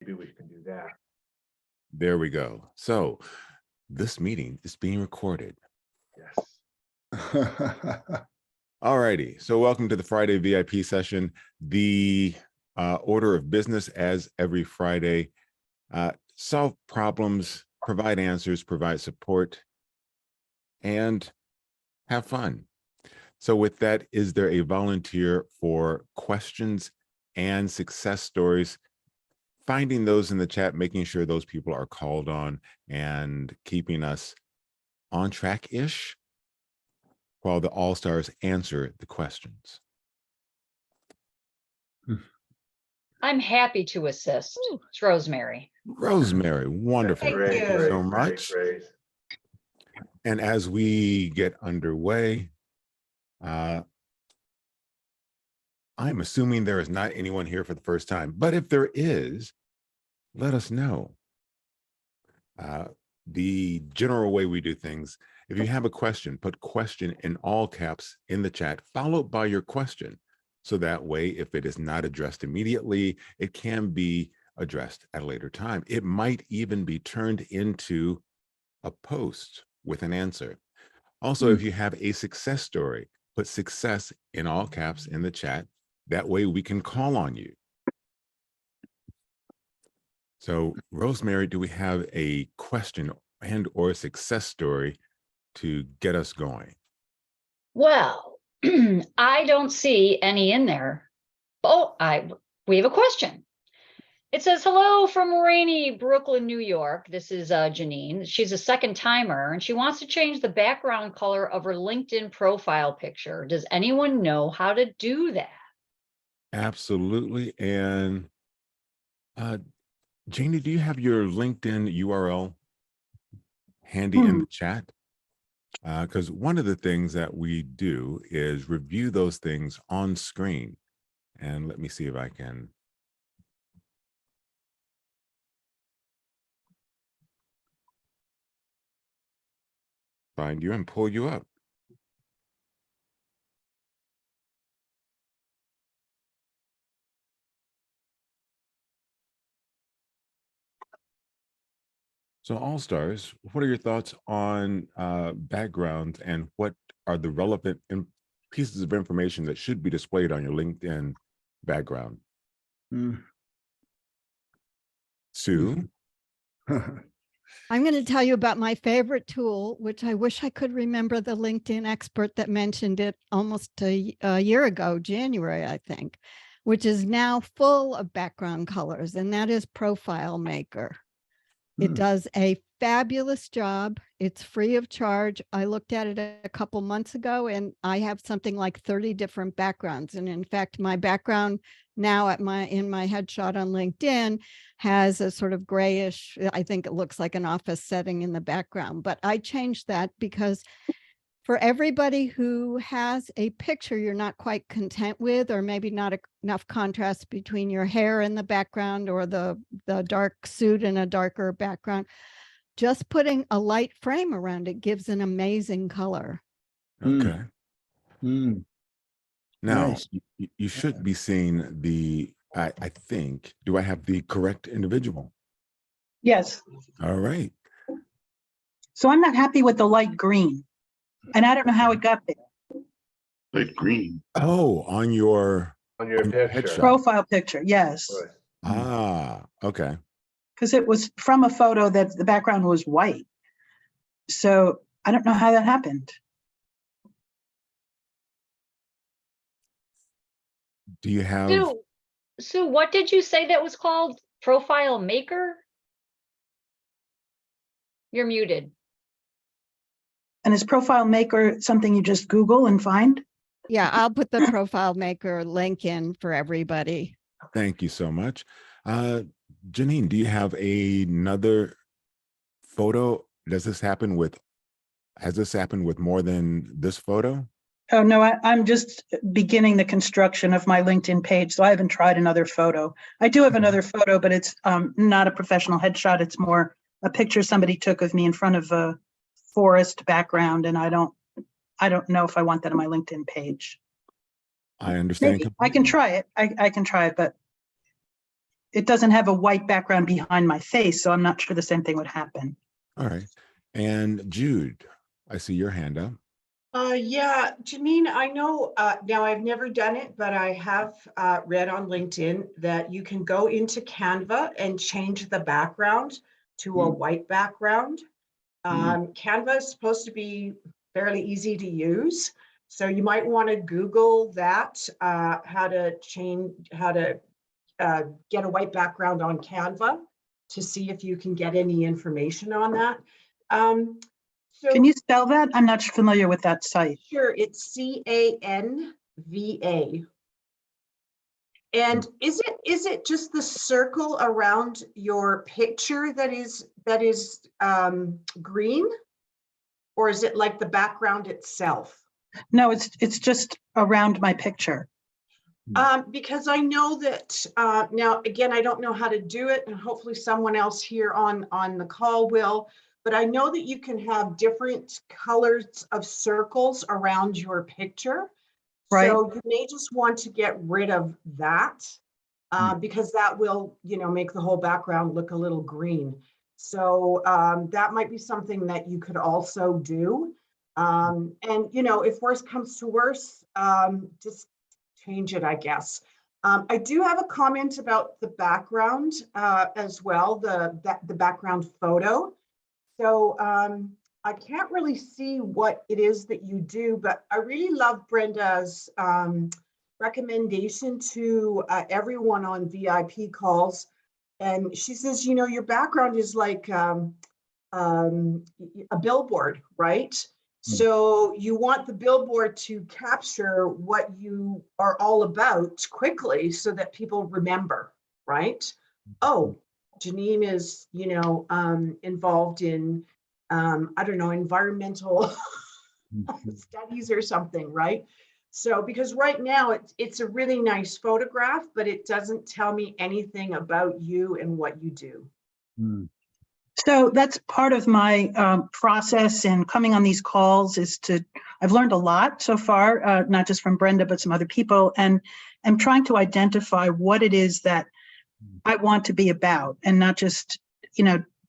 Maybe we can do that. There we go. So this meeting is being recorded. Yes. All righty. So welcome to the Friday VIP session. The order of business as every Friday, solve problems, provide answers, provide support, and have fun. So with that, is there a volunteer for questions and success stories? Finding those in the chat, making sure those people are called on and keeping us on track-ish while the All-Stars answer the questions. I'm happy to assist. It's Rosemary. Rosemary, wonderful. Thank Thank you you. so much. And as we get underway, I'm assuming there is not anyone here for the first time, but if there is, let us know. The general way we do things, if you have a question, put question in all caps in the chat, followed by your question. So that way, if it is not addressed immediately, it can be addressed at a later time. It might even be turned into a post with an answer. Also, if you have a success story, put success in all caps in the chat. That way we can call on you. So Rosemary, do we have a question and or success story to get us going? Well, I don't see any in there. Oh, we have a question. It says, hello from rainy Brooklyn, New York. This is Janine. She's a second timer and she wants to change the background color of her LinkedIn profile picture. Does anyone know how to do that? Absolutely. And Janie, do you have your LinkedIn URL handy in the chat? Because one of the things that we do is review those things on screen. And let me see if I can. Find you and pull you up. So All-Stars, what are your thoughts on backgrounds and what are the relevant pieces of information that should be displayed on your LinkedIn background? Sue? I'm going to tell you about my favorite tool, which I wish I could remember the LinkedIn expert that mentioned it almost a year ago, January, I think, which is now full of background colors, and that is Profile Maker. It does a fabulous job. It's free of charge. I looked at it a couple months ago and I have something like 30 different backgrounds. And in fact, my background now in my headshot on LinkedIn has a sort of grayish, I think it looks like an office setting in the background, but I changed that because for everybody who has a picture you're not quite content with, or maybe not enough contrast between your hair in the background or the dark suit in a darker background, just putting a light frame around it gives an amazing color. Okay. Now, Nice. you should be seeing the, I think, do I have the correct individual? Yes. All right. So I'm not happy with the light green. And I don't know how it got there. Light green. Oh, on your picture. headshot. Profile picture, yes. Ah, okay. Because it was from a photo that the background was white. So I don't know how that happened. Do you have... Sue, what did you say that was called? Profile Maker? You're muted. And is Profile Maker something you just Google and find? Yeah, I'll put the Profile Maker link in for everybody. Thank you so much. Janine, do you have another photo? Has this happened with more than this photo? Oh, no, I'm just beginning the construction of my LinkedIn page, so I haven't tried another photo. I do have another photo, but it's not a professional headshot. It's more a picture somebody took of me in front of a forest background, and I don't know if I want that on my LinkedIn page. I understand. Maybe. I can try it. I can try it, but it doesn't have a white background behind my face, so I'm not sure the same thing would happen. All right. And Jude, I see your hand up. Yeah, Janine, I know, now I've never done it, but I have read on LinkedIn that you can go into Canva and change the background to a white background. Canva is supposed to be fairly easy to use. So you might want to Google that, how to get a white background on Canva to see if you can get any information on that. So Can you spell that? I'm not familiar with that site. sure, it's CANVA. And is it just the circle around your picture that is green? Or is it like the background itself? No, it's just around my picture. Because I know that now, again, I don't know how to do it, and hopefully someone else here on the call will, but I know that you can have different colors of circles around your picture. Right. So you may just want to get rid of that because that will, make the whole background look a little green. So that might be something that you could also do. And, if worse comes to worse, just change it, I guess. I do have a comment about the background as well, the background photo. So I can't really see what it is that you do, but I really love Brenda's recommendation to everyone on VIP calls. And she says, your background is like a billboard, right? So you want the billboard to capture what you are all about quickly so that people remember, right? Oh, Janine is, involved in, I don't know, environmental studies or something, right? So, because right now it's a really nice photograph, but it doesn't tell me anything about you and what you do. So that's part of my process in coming on these calls I've learned a lot so far, not just from Brenda, but some other people, and I'm trying to identify what it is that I want to be about and not just,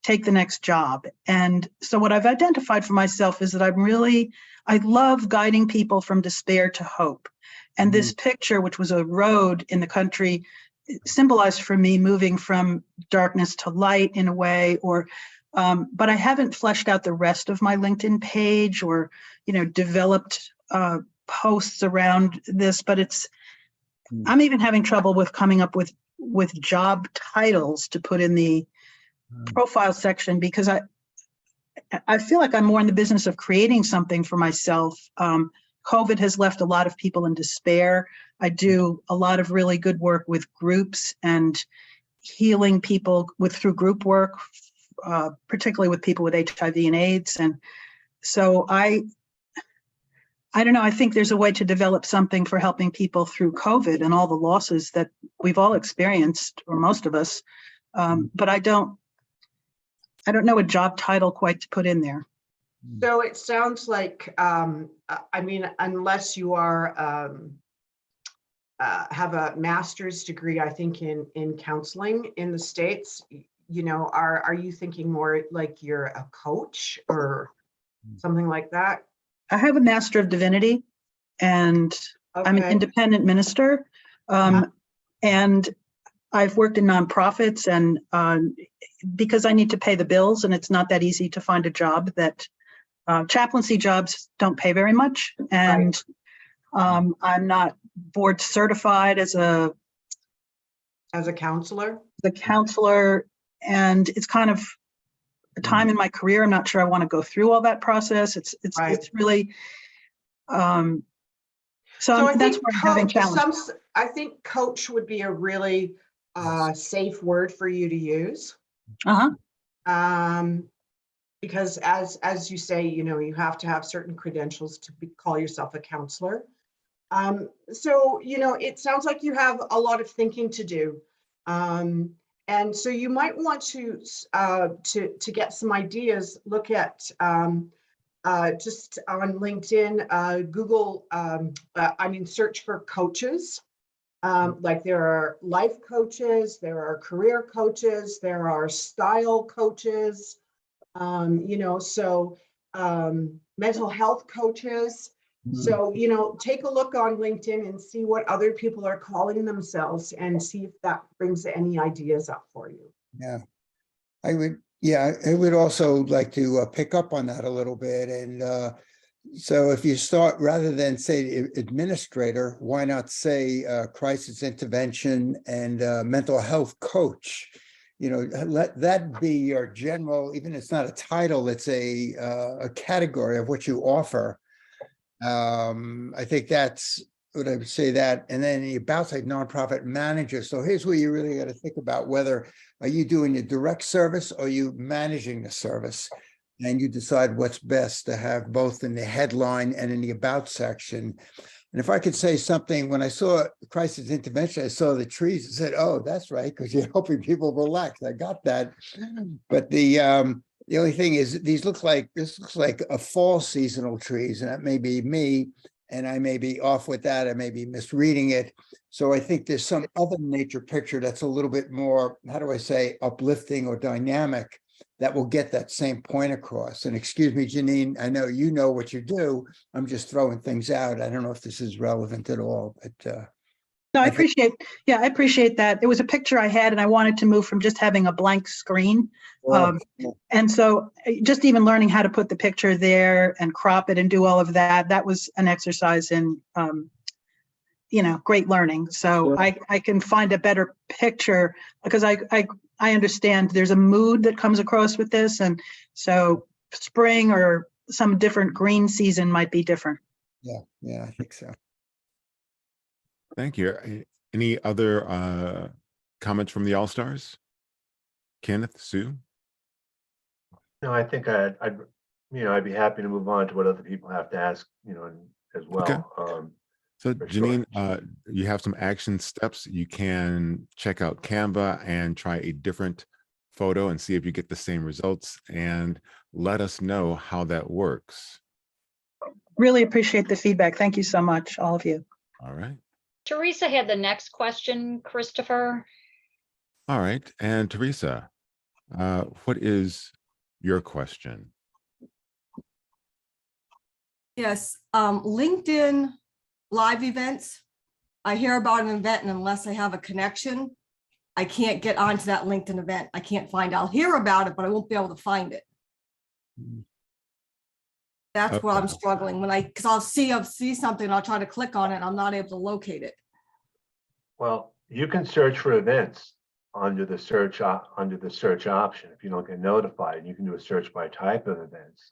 take the next job. And so what I've identified for myself is that I love guiding people from despair to hope. And this picture, which was a road in the country, symbolized for me moving from darkness to light in a way, but I haven't fleshed out the rest of my LinkedIn page or, developed posts around this, but I'm even having trouble with coming up with job titles to put in the profile section, because I feel like I'm more in the business of creating something for myself. COVID has left a lot of people in despair. I do a lot of really good work with groups and healing people through group work, particularly with people with HIV and AIDS. And so I don't know, I think there's a way to develop something for helping people through COVID and all the losses that we've all experienced, or most of us. But I don't know a job title quite to put in there. So it sounds like, unless you are have a master's degree, I think in counseling in the States, are you thinking more like you're a coach or something like that? I have a Master of Divinity, and I'm an independent minister. And I've worked in nonprofits, and because I need to pay the bills, and it's not that easy to find a job that chaplaincy jobs don't pay very much. And I'm not board certified as a counselor. And it's kind of a time in my career. I'm not sure I want to go through all that process. It's really so that's where I'm having challenges. I think coach would be a really safe word for you to use. Because as you say, you have to have certain credentials to call yourself a counselor. So, it sounds like you have a lot of thinking to do. And so you might want to get some ideas, look at just on LinkedIn, Google, search for coaches Like there are life coaches, there are career coaches, there are style coaches, mental health coaches. So, take a look on LinkedIn and see what other people are calling themselves and see if that brings any ideas up for you. Yeah, I would also like to pick up on that a little bit. And so if you start, rather than say administrator, why not say crisis intervention and mental health coach? Let that be your general, even if it's not a title, it's a category of what you offer. I think that's what I would say that. And then the about side nonprofit manager. So here's where you really got to think about whether are you doing a direct service or are you managing the service? And you decide what's best to have both in the headline and in the about section. And if I could say something, when I saw crisis intervention, I saw the trees and said, oh, that's right, because you're helping people relax. I got that. But the only thing is this looks like a fall seasonal trees, and that may be me, and I may be off with that. I may be misreading it. So I think there's some other nature picture that's a little bit more, how do I say, uplifting or dynamic that will get that same point across. And excuse me, Janine, I know you know what you do. I'm just throwing things out. I don't know if this is relevant at all, but No, I appreciate that. It was a picture I had and I wanted to move from just having a blank screen. And so just even learning how to put the picture there and crop it and do all of that, that was an exercise in, great learning. So Sure. I can find a better picture because I understand there's a mood that comes across with this. And so spring or some different green season might be different. yeah, I think so. Thank you. Any other comments from the All-Stars? Kenneth, Sue? No, I think I'd be happy to move on to what other people have to ask, as well. Okay. So For sure. Janine, you have some action steps. You can check out Canva and try a different photo and see if you get the same results, and let us know how that works. Really appreciate the feedback. Thank you so much, all of you. All right. Teresa had the next question, Christopher. All right. And Teresa, what is your question? Yes, LinkedIn live events. I hear about an event, and unless I have a connection, I can't get onto that LinkedIn event. I can't find, I'll hear about it, but I won't be able to find it. That's where I'm struggling because I'll see something and I'll try to click on it and I'm not able to locate it. Well, you can search for events under the search option if you don't get notified. You can do a search by type of events.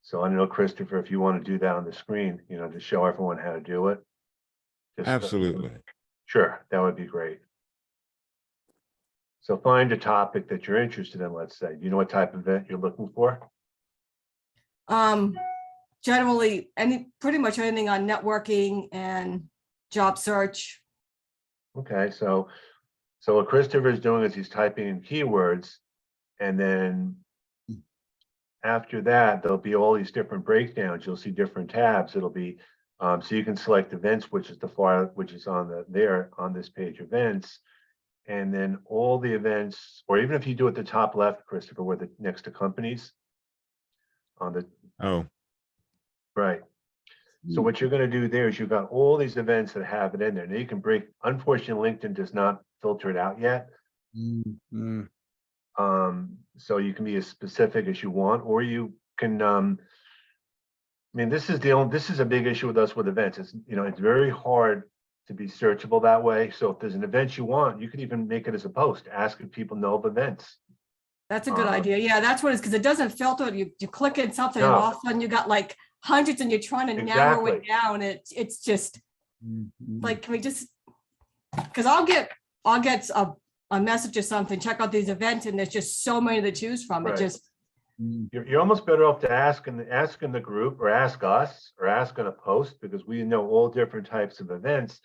So I don't know, Christopher, if you want to do that on the screen, to show everyone how to do it. Absolutely. Sure, that would be great. So find a topic that you're interested in, let's say. You know what type of event you're looking for? Generally, pretty much anything on networking and job search. Okay, so what Christopher is doing is he's typing in keywords, and then after that, there'll be all these different breakdowns. You'll see different tabs. It'll be so you can select events, which is on on this page, events, and then all the events, or even if you do it at the top left, Christopher, where the next to companies on the right. So what you're going to do there is you've got all these events that have it in there. Now you can break. Unfortunately, LinkedIn does not filter it out yet. So you can be as specific as you want, or you can. This is a big issue with us with events. It's it's very hard to be searchable that way. So if there's an event you want, you could even make it as a post. Ask if people know of events. That's a good idea. Yeah, that's what it is, because it doesn't filter. You click in something and No. all of a sudden you got like hundreds and you're trying to narrow it down. It's just like, can we just, because I'll get a message or something, check out these events, and there's just so many to choose from. Right. It just, You're almost better off to ask in the group, or ask us, or ask on a post, because we know all different types of events,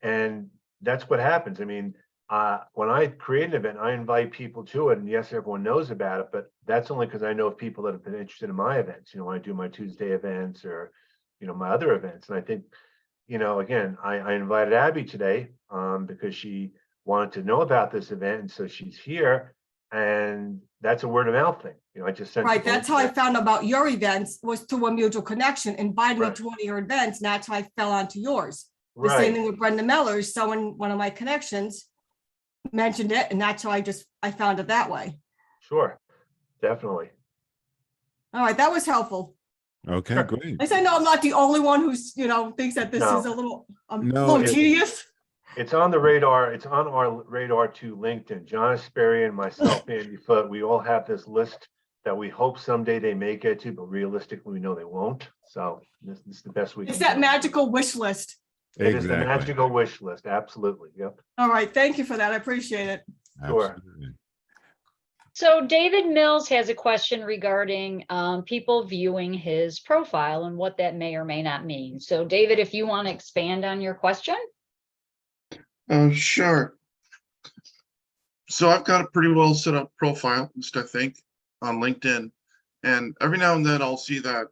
and that's what happens. When I create an event, I invite people to it, and yes, everyone knows about it, but that's only because I know of people that have been interested in my events. When I do my Tuesday events or my other events, and I think you know, again, I invited Abby today because she wanted to know about this event, and so she's here, and that's a word of mouth thing. You know, I just sent Right, people that's how I into found about your events, was through a mutual connection, inviting me Right. to one of your events, and that's how I fell onto yours. that. The same Right, thing with Brenda Meller, someone, one of my connections mentioned it, and that's how I found it that way. sure, definitely. All right, that was helpful. Okay, Sure. great. At least I know I'm not the only one who's, thinks that this No. is a little, No, little it- tedious. It's on the radar. It's on our radar to LinkedIn. John Asperia and myself, Andy Foote, we all have this list that we hope someday they may get to, but realistically, we know they won't. So this is the best we can It's do. that magical wish list. It is the Exactly. magical wish list. Absolutely. Yep. All right, thank you for that. I appreciate it. Sure. Absolutely. So David Mills has a question regarding people viewing his profile and what that may or may not mean. So David, if you want to expand on your question. Sure. So I've got a pretty well set up profile, at least I think, on LinkedIn. And every now and then I'll see that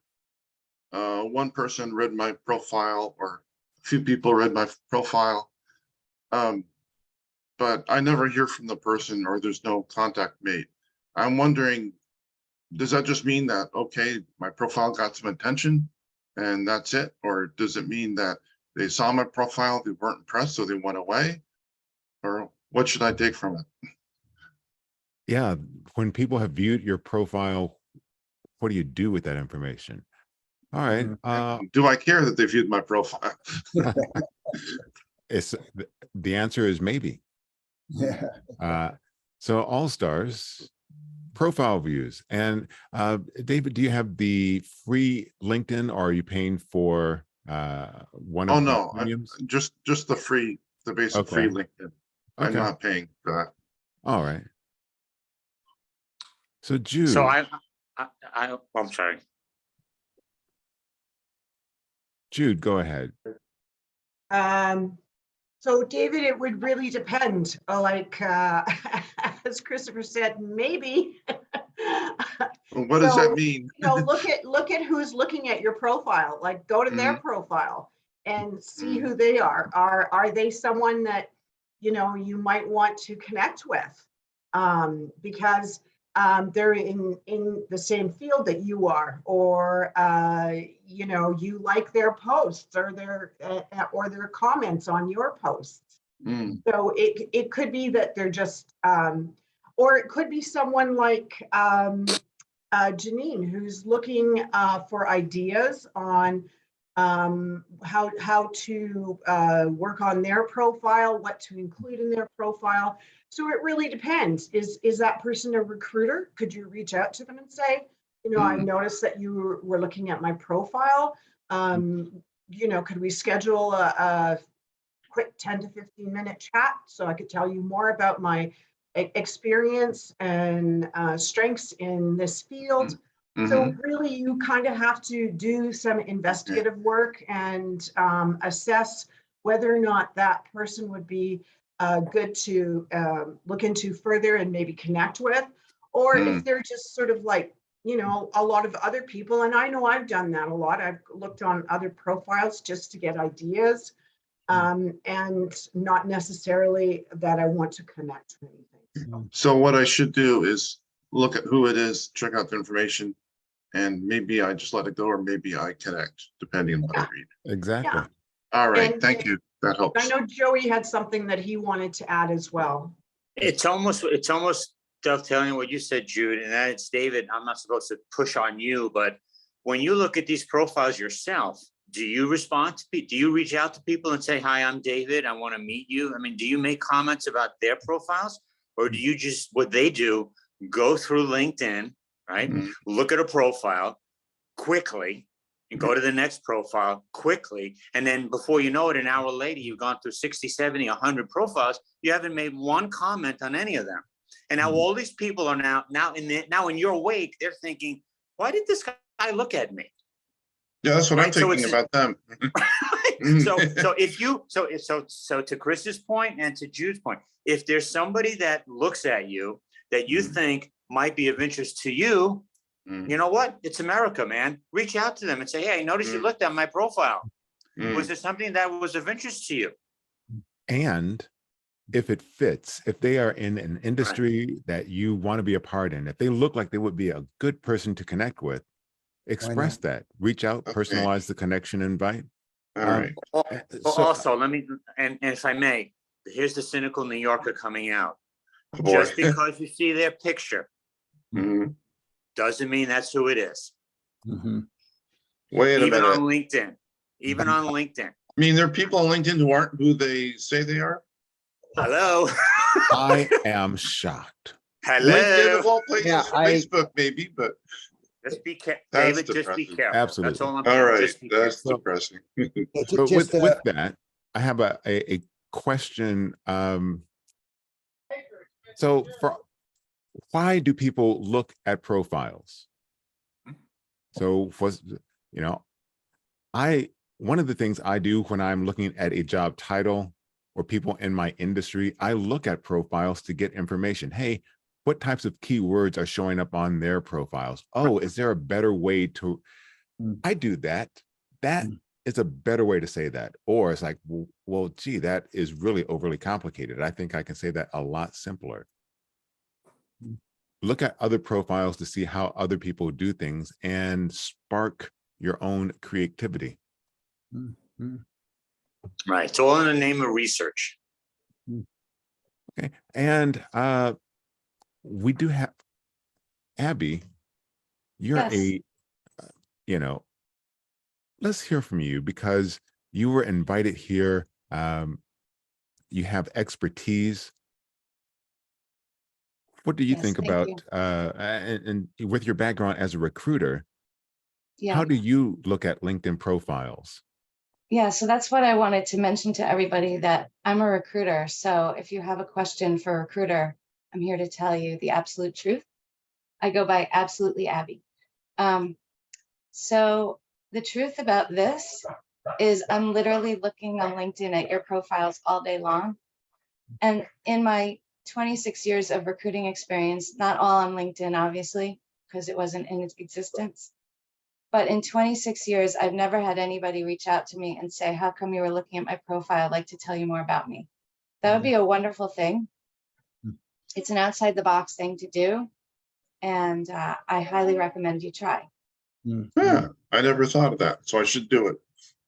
one person read my profile or a few people read my profile. But I never hear from the person or there's no contact made. I'm wondering, does that just mean that, okay, my profile got some attention and that's it? Or does it mean that they saw my profile, they weren't impressed, so they went away? Or what should I take from it? Yeah, when people have viewed your profile, what do you do with that information? All right. Do I care that they viewed my profile? It's the answer is maybe. Yeah. So Allstars profile views. And David, do you have the free LinkedIn, or are you paying for one Oh of the no, premiums? just the free, the basic free Okay. LinkedIn. I'm Okay. not paying for that. All right. So Jude. So I'm sorry. Jude, go ahead. So David, it would really depend, like, as Christopher said, maybe. Well, what does So, that mean? You know, look at who's looking at your profile, like go to their profile and see who they are. Are they someone that, you know, you might want to connect with? Because they're in the same field that you are, or you know, you like their posts or their comments on your posts. So it could be that they're just, or it could be someone like Janine, who's looking for ideas on how to work on their profile, what to include in their profile. So it really depends. Is that person a recruiter? Could you reach out to them and say, you know, I noticed that you were looking at my profile. You know, could we schedule a quick 10 to 15 minute chat so I could tell you more about my experience and strengths in this field? So really, you kind of have to do some investigative work and assess whether or not that person would be good to look into further and maybe connect with, or if they're just sort of like, you know, a lot of other people. And I know I've done that a lot. I've looked on other profiles just to get ideas, and not necessarily that I want to connect to anything. So what I should do is look at who it is, check out the information, and maybe I just let it go, or maybe I connect, depending on what I read. Exactly. Yeah. All right, And thank you. That helps. I know Joey had something that he wanted to add as well. It's almost dovetailing what you said, Jude, and that's David. I'm not supposed to push on you, but when you look at these profiles yourself, do you respond to people? Do you reach out to people and say, hi, I'm David, I want to meet you? I mean, do you make comments about their profiles, or do you just, what they do, go through LinkedIn, right? Look at a profile quickly and go to the next profile quickly. And then before you know it, an hour later, you've gone through 60, 70, 100 profiles. You haven't made one comment on any of them. And now all these people are now in your wake, they're thinking, why did this guy look at me? Yeah, that's what I'm Right, so thinking about them. So to Chris's point and to Jude's point, if there's somebody that looks at you that you think might be of interest to you, you know what? It's America, man. Reach out to them and say, hey, I noticed you looked at my profile. Was it something that was of interest to you? And if it fits, if they are in an industry that you want to be a part in, if they look like they would be a good person to connect with, express that, reach out, Okay. personalize the connection, invite. All right. Well, So also, let me, and if I may, here's the cynical New Yorker coming out. Oh, boy. Just because you see their picture Mhm. doesn't mean that's who it is. Mhm. Wait a Even on minute. LinkedIn, even on LinkedIn. I mean, there are people on LinkedIn who aren't who they say they are. Hello, I am shocked. LinkedIn of hello. all places, Yeah, Facebook maybe, but Just be careful, That's David, just be depressing. careful. That's Absolutely. all I'm all saying. right, Just be that's careful. depressing. But Just, with that, I have a question. So for why do people look at profiles? So for, you know, one of the things I do when I'm looking at a job title or people in my industry, I look at profiles to get information. Hey, what types of keywords are showing up on their profiles? Oh, is there a better way to, I do that. That is a better way to say that. Or it's like, well, gee, that is really overly complicated. I think I can say that a lot simpler. Look at other profiles to see how other people do things and spark your own creativity. Right, it's all in the name of research. Okay, and we do have Abby. You're Yes. you know, let's hear from you because you were invited here. You have expertise. What do you Yes, think thank about you. and with your background as a recruiter? Yeah. How do you look at LinkedIn profiles? Yeah, so that's what I wanted to mention to everybody, that I'm a recruiter. So if you have a question for a recruiter, I'm here to tell you the absolute truth. I go by Absolutely Abby. So the truth about this is I'm literally looking on LinkedIn at your profiles all day long. And in my 26 years of recruiting experience, not all on LinkedIn, obviously, because it wasn't in its existence. But in 26 years, I've never had anybody reach out to me and say, how come you were looking at my profile? I'd like to tell you more about me. That would be a wonderful thing. It's an outside the box thing to do. And I highly recommend you try. Yeah, I never thought of that, so I should do it.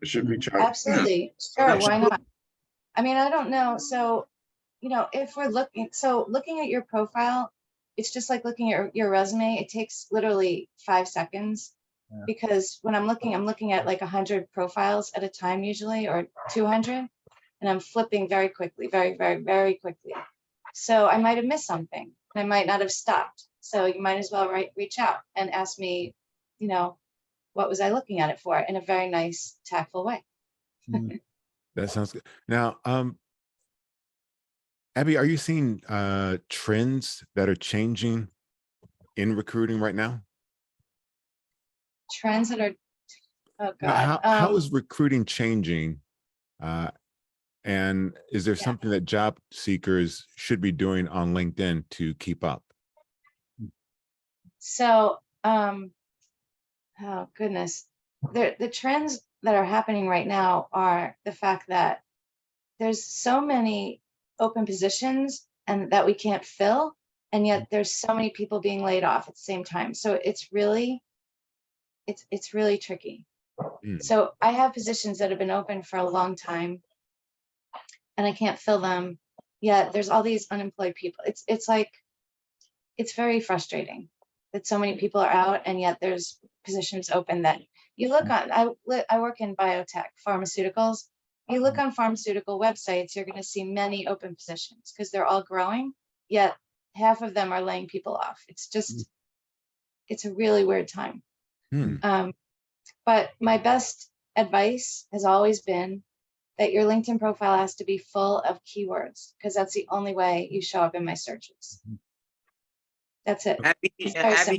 I should reach out. Absolutely. Sure. Why not? I mean, I don't know. So, you know, if we're looking at your profile, it's just like looking at your resume. It takes literally 5 seconds. Because when I'm looking at like 100 profiles at a time usually, or 200, and I'm flipping very quickly, very, very, very quickly. So I might have missed something. I might not have stopped. So you might as well reach out and ask me, you know, what was I looking at it for, in a very nice, tactful way. That sounds good. Now, Abby, are you seeing trends that are changing in recruiting right now? Trends that are, oh God. How is recruiting changing? And is there something that job seekers should be doing on LinkedIn to keep up? So, oh goodness, the trends that are happening right now are the fact that there's so many open positions and that we can't fill, and yet there's so many people being laid off at the same time. So it's really tricky. So I have positions that have been open for a long time and I can't fill them, yet there's all these unemployed people. It's like, it's very frustrating that so many people are out and yet there's positions open that you look on. I work in biotech, pharmaceuticals. You look on pharmaceutical websites, you're going to see many open positions because they're all growing, yet half of them are laying people off. It's just, it's a really weird time. But my best advice has always been that your LinkedIn profile has to be full of keywords, because that's the only way you show up in my searches. That's it. Abby, Abby,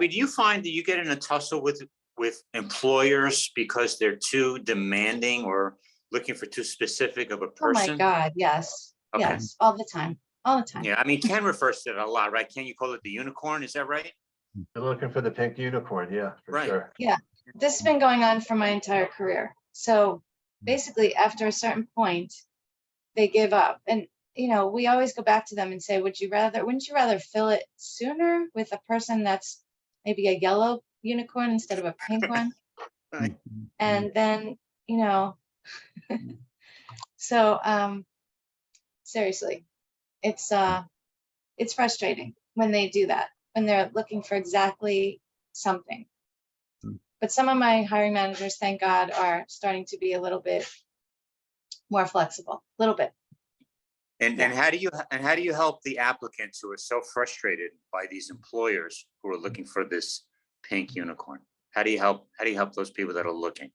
do you find that you get in a tussle with employers because they're too demanding or looking for too specific of a person? Oh my God, yes. Okay. Yes, all the time. All the time. Yeah, I mean, Ken refers to it a lot, right? Ken, you call it the unicorn, is that right? You're looking for the pink unicorn, yeah, for Right. sure. Yeah, this has been going on for my entire career. So basically, after a certain point, they give up. And, you know, we always go back to them and say, wouldn't you rather fill it sooner with a person that's maybe a yellow unicorn instead of a pink one? Right. And then, you know, so seriously, it's frustrating when they do that, when they're looking for exactly something. But some of my hiring managers, thank God, are starting to be a little bit more flexible, a little bit. And how do you help the applicants who are so frustrated by these employers who are looking for this pink unicorn? How do you help those people that are looking?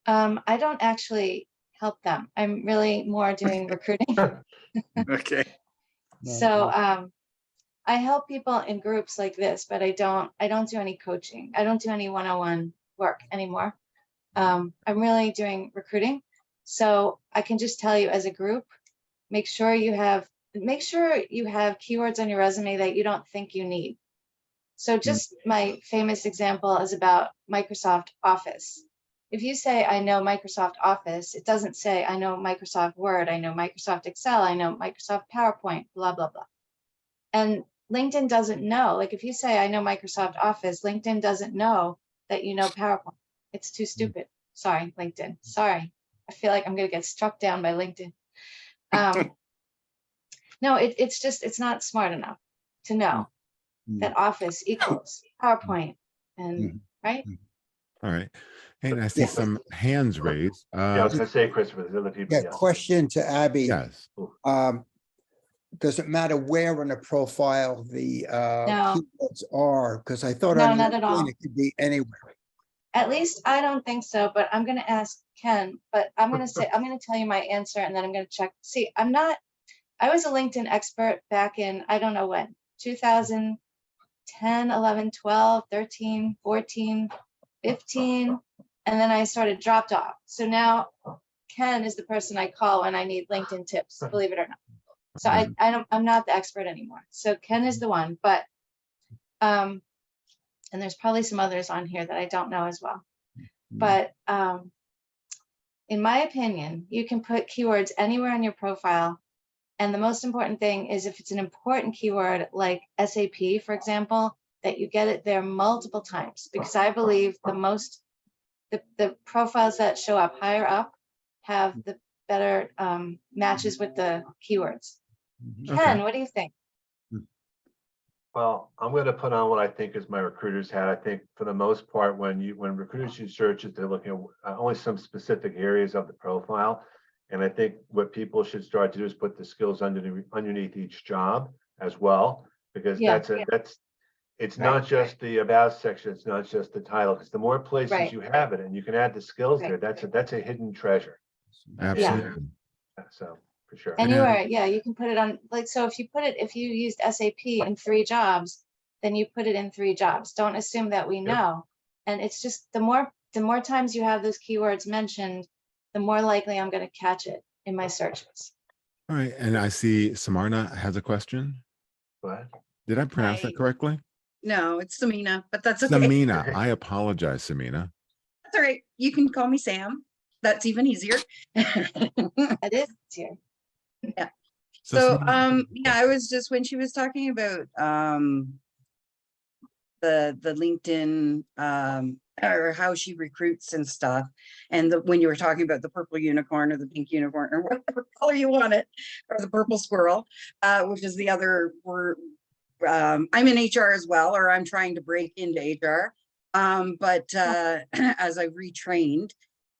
I don't actually help them. I'm really more doing recruiting. Okay. So I help people in groups like this, but I don't do any coaching. I don't do any one-on-one work anymore. I'm really doing recruiting. So I can just tell you as a group, make sure you have keywords on your resume that you don't think you need. So just my famous example is about Microsoft Office. If you say, I know Microsoft Office, it doesn't say, I know Microsoft Word, I know Microsoft Excel, I know Microsoft PowerPoint, blah, blah, blah. And LinkedIn doesn't know, like if you say, I know Microsoft Office, LinkedIn doesn't know that you know PowerPoint. It's too stupid. Sorry, LinkedIn. Sorry. I feel like I'm going to get struck down by LinkedIn. No, it's not smart enough to know that Office equals PowerPoint and right. All right. And I see some hands raised. Yeah, I was gonna say, Christopher, there's other people. Yeah, question to Abby. Yes. Does it matter where in the profile the No. keywords are? Because I thought No, on not at all. LinkedIn it could be anywhere. At least I don't think so, but I'm going to ask Ken, but I'm going to tell you my answer and then I'm going to check. See, I was a LinkedIn expert back in, I don't know when, 2010, 11, 12, 13, 14, 15. And then I dropped off. So now Ken is the person I call when I need LinkedIn tips, believe it or not. So I'm not the expert anymore. So Ken is the one, but, and there's probably some others on here that I don't know as well. But in my opinion, you can put keywords anywhere on your profile. And the most important thing is if it's an important keyword like SAP, for example, that you get it there multiple times, because I believe the profiles that show up higher up have the better matches with the keywords. Ken, what do you think? Well, I'm going to put on what I think is my recruiter's hat. I think for the most part, when recruiters use searches, they're looking at only some specific areas of the profile. And I think what people should start to do is put the skills underneath each job as well, because it's not just the about section, it's not just the title, because the more places you have it and you can add the skills there, that's a hidden treasure. Absolutely. So for sure. Anywhere, you can put it on, like, so if you used SAP in 3 jobs, then you put it in 3 jobs. Don't assume that we know. And it's just the more times you have those keywords mentioned, the more likely I'm going to catch it in my searches. All right. And I see Samarna has a question. What? Did I pronounce that correctly? No, it's Samina, but that's okay. Samina. I apologize, Samina. That's all right. You can call me Sam. That's even easier. It is easier. Yeah. So yeah, I was just, when she was talking about the LinkedIn or how she recruits and stuff, and when you were talking about the purple unicorn or the pink unicorn or whatever color you want it, or the purple squirrel, which is the other word. I'm in HR as well, or I'm trying to break into HR, but as I've retrained,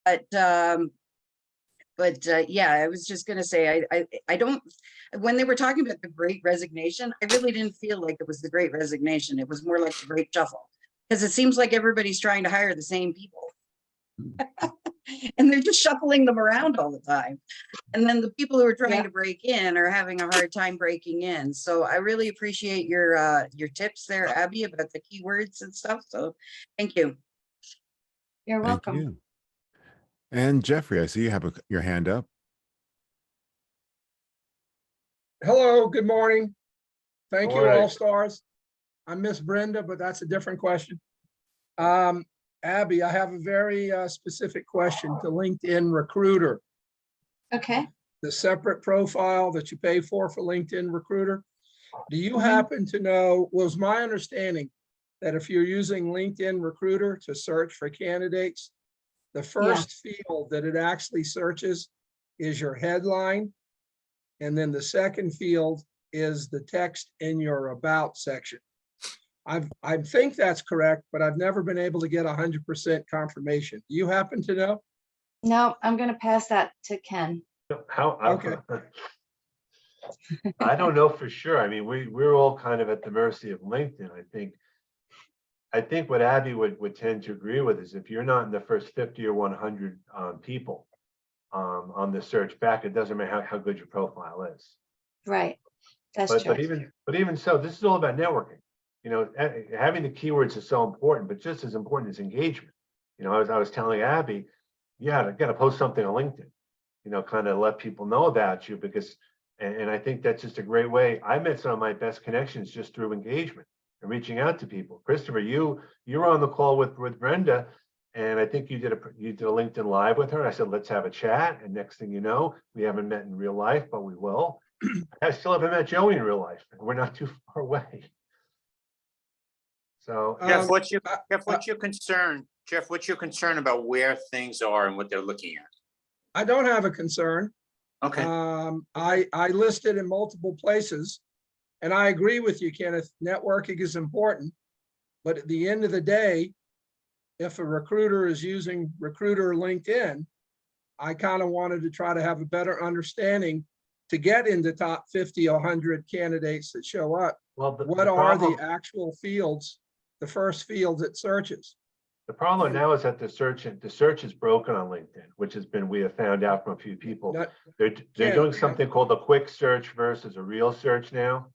but yeah, I was just going to say, I don't, when they were talking about the Great Resignation, I really didn't feel like it was the Great Resignation. It was more like the Great Shuffle, because it seems like everybody's trying to hire the same people. And they're just shuffling them around all the time. And then the people who are trying to break in are having a hard time breaking in. So I really appreciate your tips there, Abby, about the keywords and stuff. So thank you. You're welcome. Thank you. And Jeffrey, I see you have your hand up. Hello, good morning. Thank you, All right. Allstars. I miss Brenda, but that's a different question. Abby, I have a very specific question to LinkedIn Recruiter. Okay. The separate profile that you pay for LinkedIn Recruiter. Do you Mhm. happen to know, was my understanding that if you're using LinkedIn Recruiter to search for candidates, the first field that it actually searches is your headline. And then the second field is the text in your about section. I think that's correct, but I've never been able to get 100% confirmation. Do you happen to know? No, I'm gonna pass that to Ken. How? Okay. I don't know for sure. I mean, we're all kind of at the mercy of LinkedIn. I think what Abby would tend to agree with is if you're not in the first 50 or 100 people on the search back, it doesn't matter how good your profile is. Right. That's But true. even so, this is all about networking. You know, having the keywords is so important, but just as important is engagement. You know, I was telling Abby, yeah, I got to post something on LinkedIn. You know, kind of let people know about you because, and I think that's just a great way. I met some of my best connections just through engagement and reaching out to people. Christopher, you were on the call with Brenda, and I think you did a LinkedIn Live with her. I said, let's have a chat. And next thing you know, we haven't met in real life, but we will. I still haven't met Joey in real life. We're not too far away. So Jeff, what's your concern? Jeff, what's your concern about where things are and what they're looking at? I don't have a concern. Okay. I listed in multiple places, and I agree with you, Kenneth. Networking is important, but at the end of the day, if a recruiter is using Recruiter LinkedIn, I kind of wanted to try to have a better understanding to get into top 50, 100 candidates that show up. well, What are the actual fields, the first fields it searches? the problem now is that the search is broken on LinkedIn, which has been, we have found out from a few people. They're doing something called a quick search versus a real search now.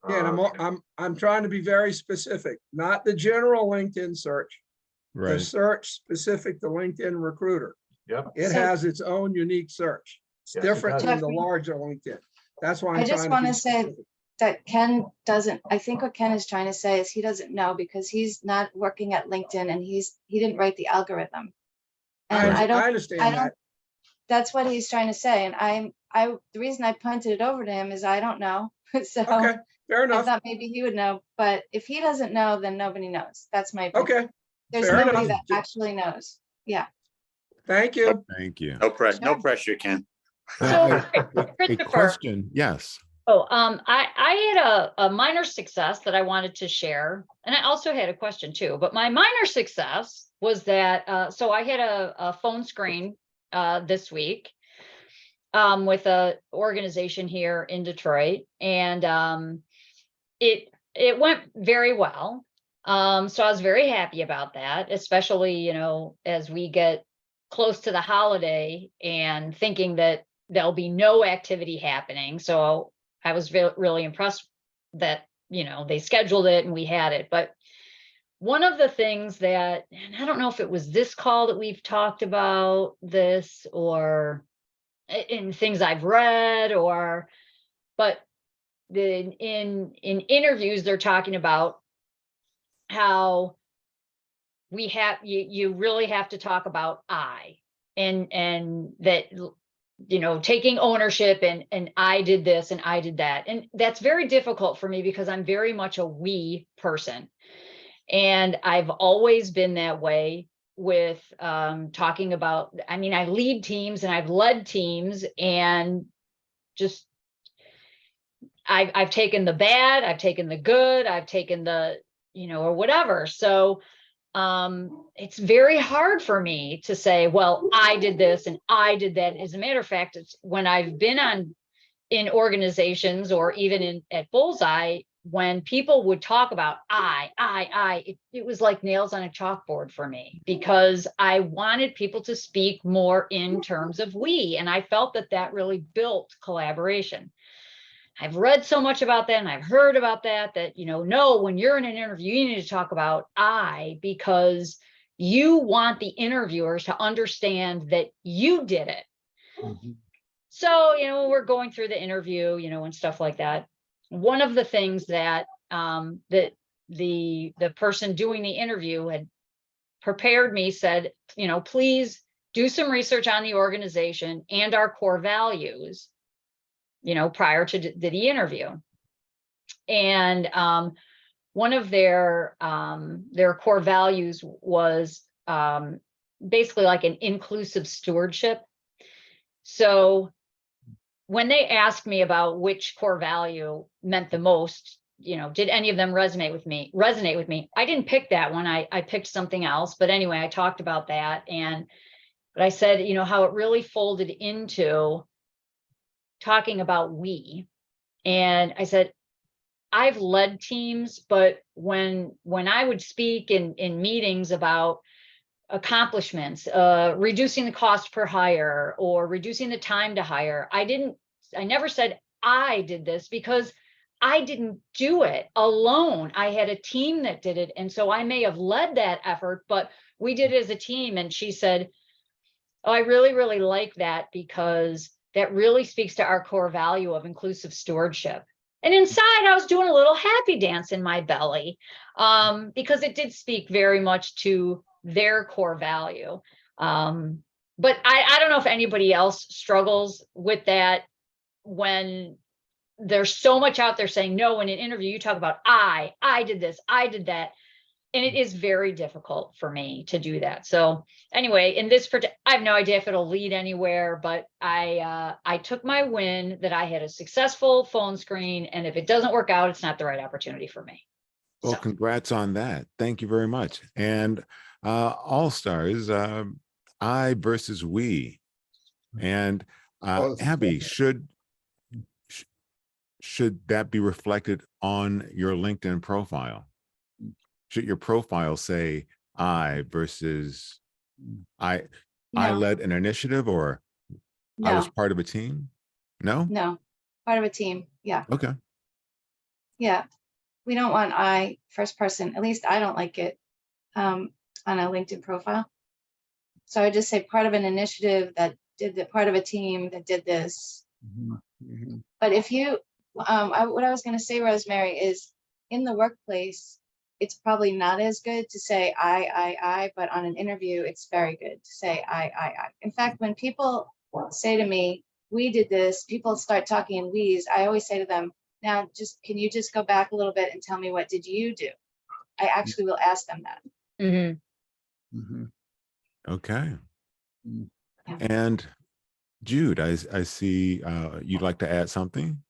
Yeah, and I'm trying to be very specific, not the general LinkedIn search, the Right. search specific to LinkedIn Recruiter. Yep. It So- has its own unique search. It's Yes, it different does. than the larger LinkedIn. That's why I I'm just trying want to to be say specific. that Ken doesn't, I think what Ken is trying to say is he doesn't know because he's not working at LinkedIn and he didn't write the algorithm. And I don't, understand that. that's what he's trying to say. And the reason I punted it over to him is I don't know. So Okay, fair I enough. thought maybe he would know, but if he doesn't know, then nobody knows. That's my opinion. Okay, There's fair nobody enough. that actually knows. Yeah. Thank you. Thank you. No pressure, Ken. A Christopher. question, yes. Oh, I had a minor success that I wanted to share, and I also had a question too. But my minor success was that so I had a phone screen this week with a organization here in Detroit, and it went very well. So I was very happy about that, especially, you know, as we get close to the holiday and thinking that there'll be no activity happening. So I was really impressed that, you know, they scheduled it and we had it. But one of the things that, and I don't know if it was this call that we've talked about this or in things I've read but in interviews, they're talking about how we have, you really have to talk about I and that, you know, taking ownership and I did this and I did that. And that's very difficult for me because I'm very much a we person. And I've always been that way with talking about, I mean, I lead teams and I've led teams and just, I've taken the bad, I've taken the good, I've taken the, you know, or whatever. So it's very hard for me to say, well, I did this and I did that. As a matter of fact, it's when I've been in organizations or even at Bullseye, when people would talk about it was like nails on a chalkboard for me because I wanted people to speak more in terms of we, and I felt that really built collaboration. I've read so much about that and I've heard about that, you know, no, when you're in an interview, you need to talk about I because you want the interviewers to understand that you did it. Mm-hmm. So, you know, we're going through the interview, you know, and stuff like that. One of the things that that the person doing the interview prepared me, said, please do some research on the organization and our core values, prior to the interview. And one of their core values was basically like an inclusive stewardship. So when they asked me about which core value meant the most, did any of them resonate with me? I didn't pick that one. I picked something else. But anyway, I talked about that. But I said, how it really folded into talking about we. And I said, I've led teams, but when I would speak in meetings about accomplishments, reducing the cost per hire or reducing the time to hire, I never said I did this, because I didn't do it alone. I had a team that did it. And so I may have led that effort, but we did it as a team. And she said, oh, I really, really like that, because that really speaks to our core value of inclusive stewardship. And inside, I was doing a little happy dance in my belly, because it did speak very much to their core value. But I don't know if anybody else struggles with that, when there's so much out there saying, no, in an interview, you talk about I did this, I did that. And it is very difficult for me to do that. So anyway, I have no idea if it'll lead anywhere, but I took my win that I had a successful phone screen. And if it doesn't work out, it's not the right opportunity for me. Well, So. Congrats on that. Thank you very much. And Allstars, I versus we. And Abby, should that be reflected on your LinkedIn profile? Should your profile say I versus I led an initiative, or I was No, part of a team? No? no, part of a team. Yeah, Okay. yeah. We don't want I first person. At least I don't like it on a LinkedIn profile. So I just say part of an initiative that did the part of a team that did this. But if you, what I was going to say, Rosemary, is in the workplace, it's probably not as good to say I, but on an interview, it's very good to say I. In fact, when people say to me, we did this, people start talking in we's, I always say to them, now can you just go back a little bit and tell me, what did you do? I actually will ask them that. Mm-hmm. Okay. Yeah. And Jude, I see you'd like to add something?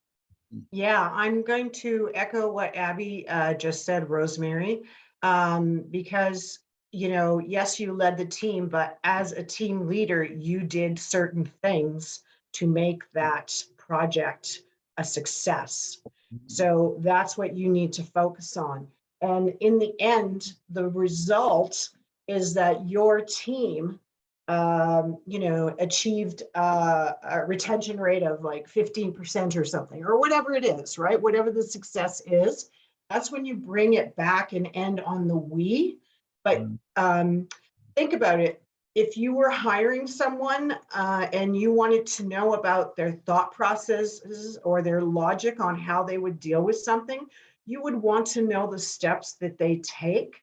Yeah, I'm going to echo what Abby just said, Rosemary, because, yes, you led the team, but as a team leader, you did certain things to make that project a success. So that's what you need to focus on. And in the end, the result is that your team achieved a retention rate of like 15% or something, or whatever it is, right? Whatever the success is, that's when you bring it back and end on the we. But think about it. If you were hiring someone and you wanted to know about their thought processes or their logic on how they would deal with something, you would want to know the steps that they take.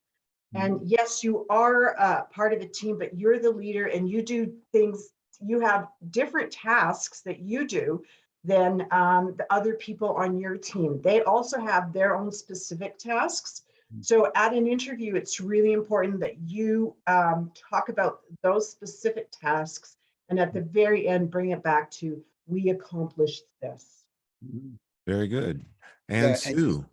And yes, you are part of a team, but you're the leader and you do things, you have different tasks that you do than the other people on your team. They also have their own specific tasks. So at an interview, it's really important that you talk about those specific tasks. And at the very end, bring it back to, we accomplished this. Very good. And Sue.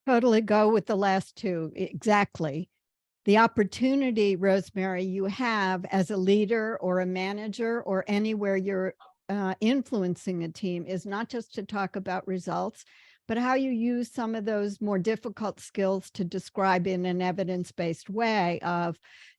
Totally go with the last two. Exactly. The opportunity, Rosemary, you have as a leader or a manager or anywhere you're influencing a team is not just to talk about results, but how you use some of those more difficult skills to describe in an evidence-based way of,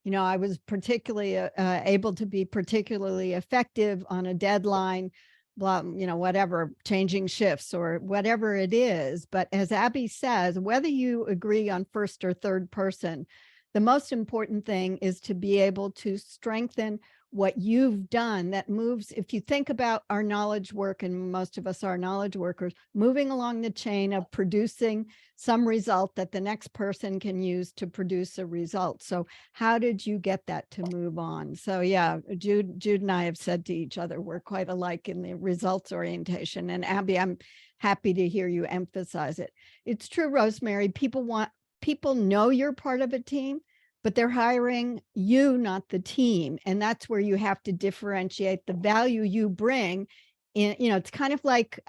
I was particularly able to be particularly effective on a deadline, blah, whatever, changing shifts or whatever it is. But as Abby says, whether you agree on first or third person, the most important thing is to be able to strengthen what you've done that moves, if you think about our knowledge work, and most of us are knowledge workers, moving along the chain of producing some result that the next person can use to produce a result. So how did you get that to move on? So yeah, Jude and I have said to each other, we're quite alike in the results orientation. And Abby, I'm happy to hear you emphasize it. It's true, Rosemary, people know you're part of a team, but they're hiring you, not the team. And that's where you have to differentiate the value you bring in. It's kind of like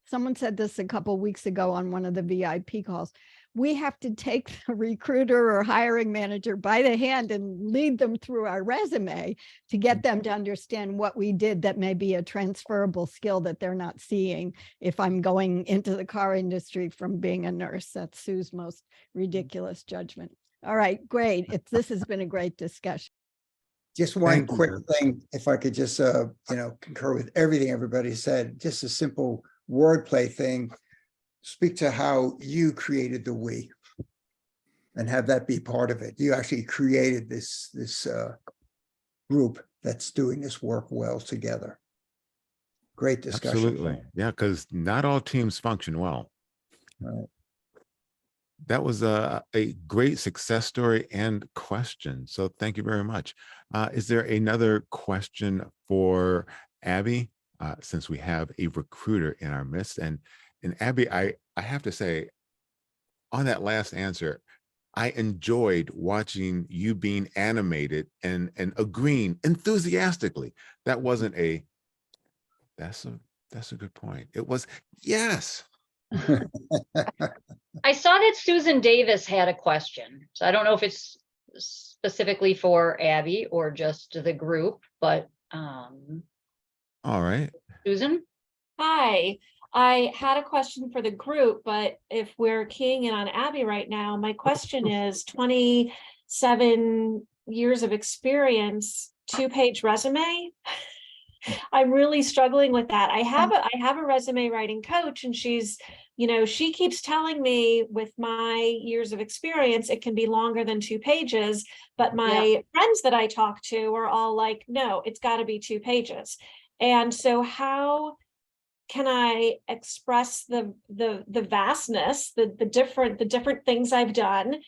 someone said this a couple of weeks ago on one of the VIP calls. We have to take the recruiter or hiring manager by the hand and lead them through our resume to get them to understand what we did that may be a transferable skill that they're not seeing if I'm going into the car industry from being a nurse. That's Sue's most ridiculous judgment. All right, great. This has been a great discussion. Just one Thank you. quick thing, if I could just, concur with everything everybody said, just a simple wordplay thing. Speak to how you created the we and have that be part of it. You actually created this group that's doing this work well together. Great discussion. Absolutely. Yeah, because not all teams function well. Right. That was a great success story and question. So thank you very much. Is there another question for Abby? Since we have a recruiter in our midst. And Abby, I have to say, on that last answer, I enjoyed watching you being animated and agreeing enthusiastically. That wasn't that's a good point. It was, yes. I saw that Susan Davis had a question. So I don't know if it's specifically for Abby or just the group, but All right. Susan? Hi, I had a question for the group, but if we're keying in on Abby right now, my question is 27 years of experience, 2-page resume. I'm really struggling with that. I have a resume writing coach, and she's, she keeps telling me with my years of experience, it can be longer than 2 pages, but my friends that I talk to are all like, no, it's got to be 2 pages. And so how can I express the vastness, the different things I've done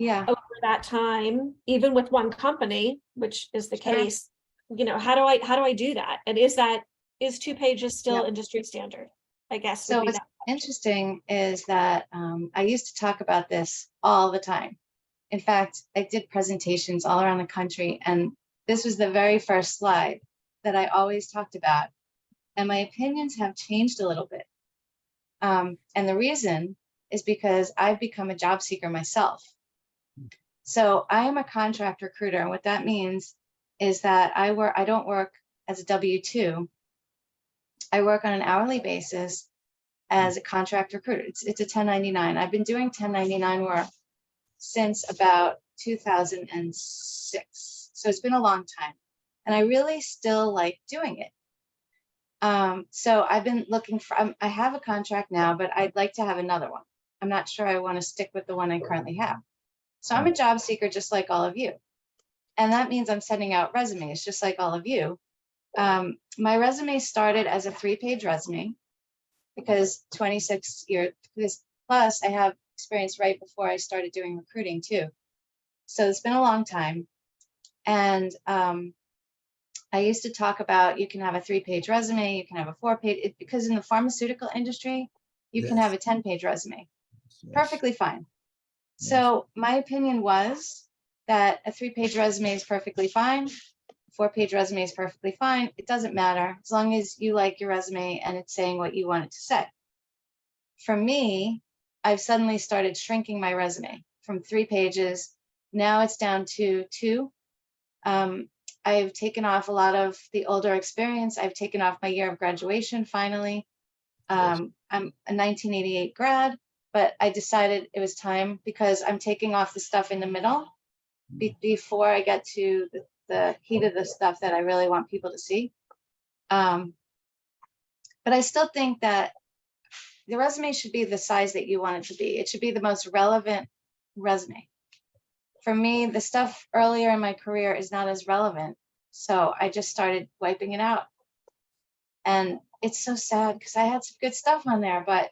over that time, even with one company, which is the case, how do I do that? And is 2 pages still industry standard? I guess. So what's interesting is that I used to talk about this all the time. In fact, I did presentations all around the country, and this was the very first slide that I always talked about. And my opinions have changed a little bit. And the reason is because I've become a job seeker myself. So I am a contract recruiter. And what that means is that I don't work as a W-2. I work on an hourly basis as a contract recruiter. It's a 1099. I've been doing 1099 work since about 2006. So it's been a long time. And I really still like doing it. So I've been looking for, I have a contract now, but I'd like to have another one. I'm not sure I want to stick with the one I currently have. So I'm a job seeker, just like all of you. And that means I'm sending out resumes, just like all of you. My resume started as a 3-page resume because 26 years plus I have experience right before I started doing recruiting too. So it's been a long time. And I used to talk about, you can have a 3-page resume, you can have a 4-page, because in the pharmaceutical industry, you can have a 10-page resume. Perfectly fine. So my opinion was that a 3-page resume is perfectly fine. 4-page resume is perfectly fine. It doesn't matter as long as you like your resume and it's saying what you want it to say. For me, I've suddenly started shrinking my resume from 3 pages. Now it's down to 2. I've taken off a lot of the older experience. I've taken off my year of graduation finally. I'm a 1988 grad, but I decided it was time because I'm taking off the stuff in the middle before I get to the heat of the stuff that I really want people to see. But I still think that the resume should be the size that you want it to be. It should be the most relevant resume. For me, the stuff earlier in my career is not as relevant. So I just started wiping it out. And it's so sad because I had some good stuff on there, but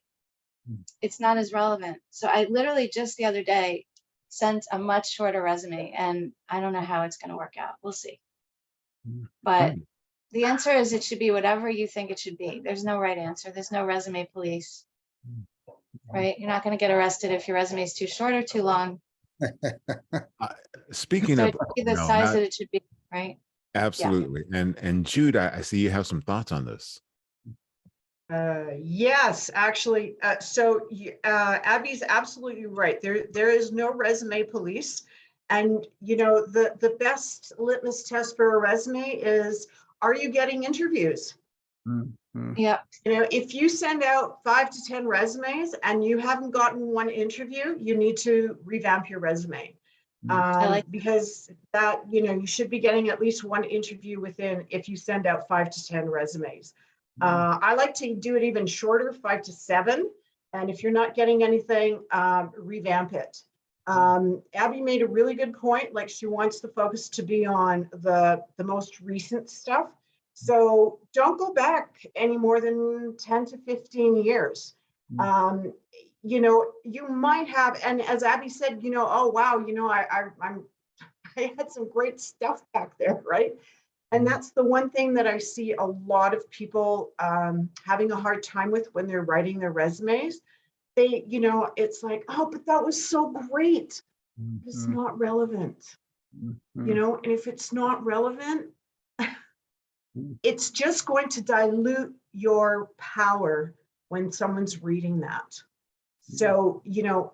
it's not as relevant. So I literally just the other day sent a much shorter resume, and I don't know how it's going to work out. We'll see. But the answer is it should be whatever you think it should be. There's no right answer. There's no resume police, right? You're not going to get arrested if your resume is too short or too long. Speaking So of, it should be the size that it should be, right? absolutely. And Jude, I see you have some thoughts on this. Yes, actually, Abby's absolutely right. There is no resume police. And, you know, the best litmus test for a resume is, are you getting interviews? Yeah. You know, if you send out 5 to 10 resumes and you haven't gotten one interview, you need to revamp your resume. Because that, you know, you should be getting at least one interview within, if you send out 5 to 10 resumes. I like to do it even shorter, 5 to 7. And if you're not getting anything, revamp it. Abby made a really good point. Like, she wants the focus to be on the most recent stuff. So don't go back any more than 10 to 15 years. You know, you might have, and as Abby said, you know, oh, wow, you know, I had some great stuff back there, right? And that's the one thing that I see a lot of people having a hard time with when they're writing their resumes. They, you know, it's like, oh, but that was so great. It's not relevant, you know, and if it's not relevant, it's just going to dilute your power when someone's reading that. So, you know,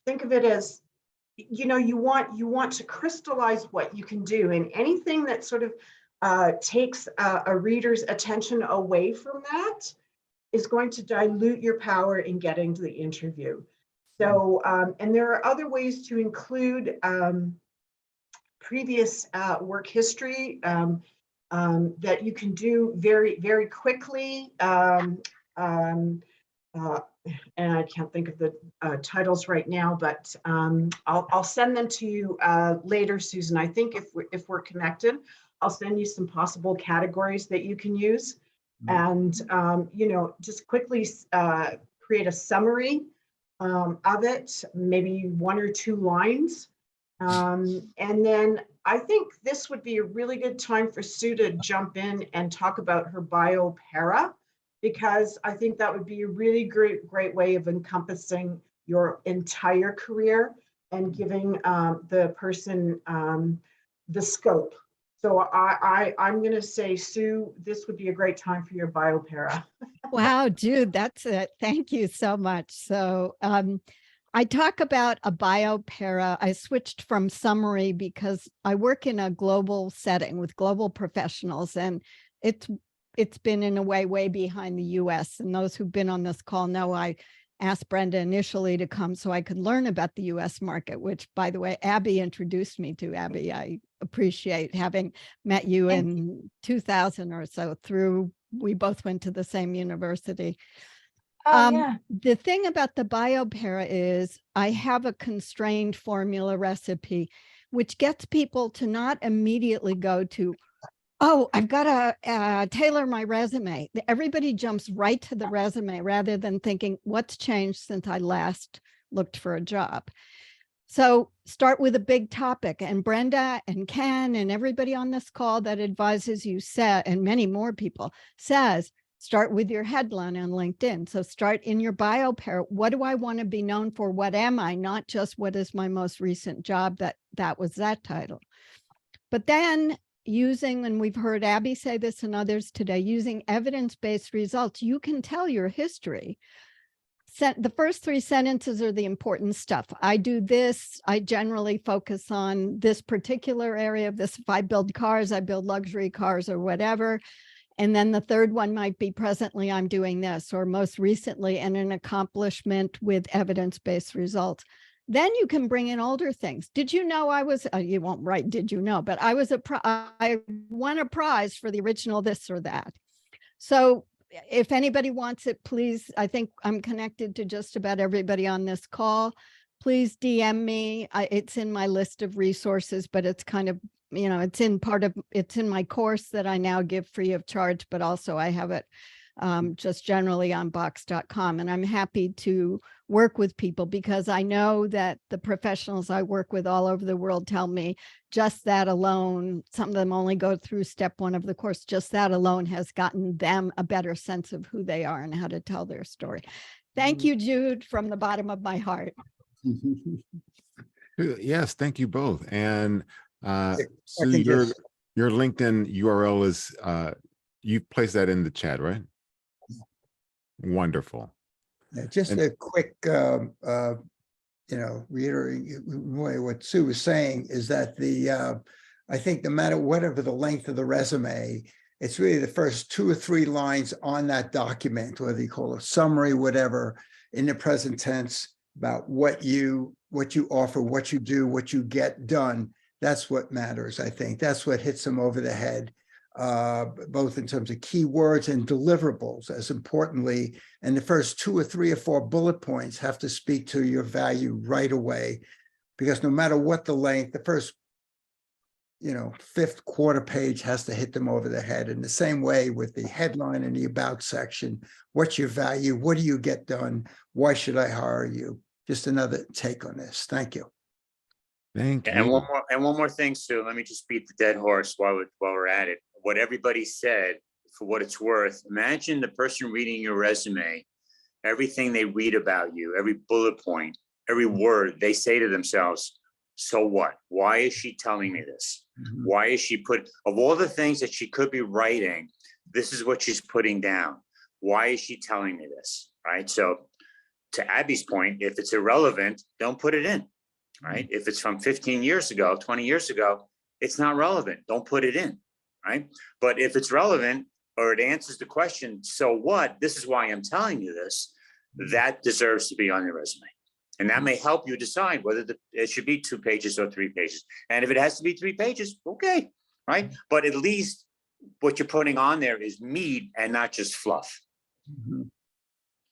think of it as, you know, you want to crystallize what you can do, and anything that sort of takes a reader's attention away from that is going to dilute your power in getting to the interview. So, and there are other ways to include previous work history that you can do very, very quickly. And I can't think of the titles right now, but I'll send them to you later, Susan. I think if we're connected, I'll send you some possible categories that you can use, and you know, just quickly create a summary of it, maybe 1 or 2 lines, and then I think this would be a really good time for Sue to jump in and talk about her bio para, because I think that would be a really great way of encompassing your entire career and giving the person the scope. So I'm going to say, Sue, this would be a great time for your bio para. Wow, Jude, that's it. Thank you so much. So I talk about a bio para. I switched from summary because I work in a global setting with global professionals, and it's been in a way behind the US. And those who've been on this call know I asked Brenda initially to come so I could learn about the US market, which, by the way, Abby introduced me to. Abby, I appreciate having met you in 2000 or so we both went to the same university. Oh, yeah. The thing about the bio para is I have a constrained formula recipe, which gets people to not immediately go to, oh, I've got to tailor my resume. Everybody jumps right to the resume rather than thinking, what's changed since I last looked for a job? So start with a big topic, and Brenda and Ken and everybody on this call that advises you and many more people says, start with your headline on LinkedIn. So start in your bio para. What do I want to be known for? What am I? Not just what is my most recent job that was that title. But then using, and we've heard Abby say this and others today, using evidence-based results, you can tell your history. The first 3 sentences are the important stuff. I do this. I generally focus on this particular area of this. If I build cars, I build luxury cars or whatever. And then the third one might be presently I'm doing this, or most recently, and an accomplishment with evidence-based results. Then you can bring in older things. Did you know I was, you won't write, did you know, but I won a prize for the original this or that. So if anybody wants it, please, I think I'm connected to just about everybody on this call. Please DM me. It's in my list of resources, but it's kind of you know, it's in my course that I now give free of charge, but also I have it just generally on box.com. And I'm happy to work with people because I know that the professionals I work with all over the world tell me just that alone, some of them only go through step 1 of the course, just that alone has gotten them a better sense of who they are and how to tell their story. Thank you, Jude, from the bottom of my heart. Yes, thank you both. And Sue, can your just- LinkedIn URL is you place that in the chat, right? Wonderful. Just And- a quick, reiterating what Sue was saying is that I think no matter whatever the length of the resume, it's really the first 2 or 3 lines on that document, whether you call it summary, whatever, in the present tense about what you offer, what you do, what you get done. That's what matters, I think. That's what hits them over the head, both in terms of keywords and deliverables, as importantly. And the first 2 or 3 or 4 bullet points have to speak to your value right away, because no matter what the length, the first 5th quarter page has to hit them over the head. In the same way with the headline and the about section, what's your value? What do you get done? Why should I hire you? Just another take on this. Thank you. Thank you. And one more thing, Sue. Let me just beat the dead horse while we're at it. What everybody said, for what it's worth, imagine the person reading your resume, everything they read about you, every bullet point, every word, they say to themselves, so what? Why is she telling me this? Why is she of all the things that she could be writing, this is what she's putting down. Why is she telling me this? Right? So to Abby's point, if it's irrelevant, don't put it in. Right? If it's from 15 years ago, 20 years ago, it's not relevant. Don't put it in. Right? But if it's relevant or it answers the question, so what? This is why I'm telling you this. That deserves to be on your resume. And that may help you decide whether it should be 2 pages or 3 pages. And if it has to be 3 pages, okay. Right? But at least what you're putting on there is meat and not just fluff.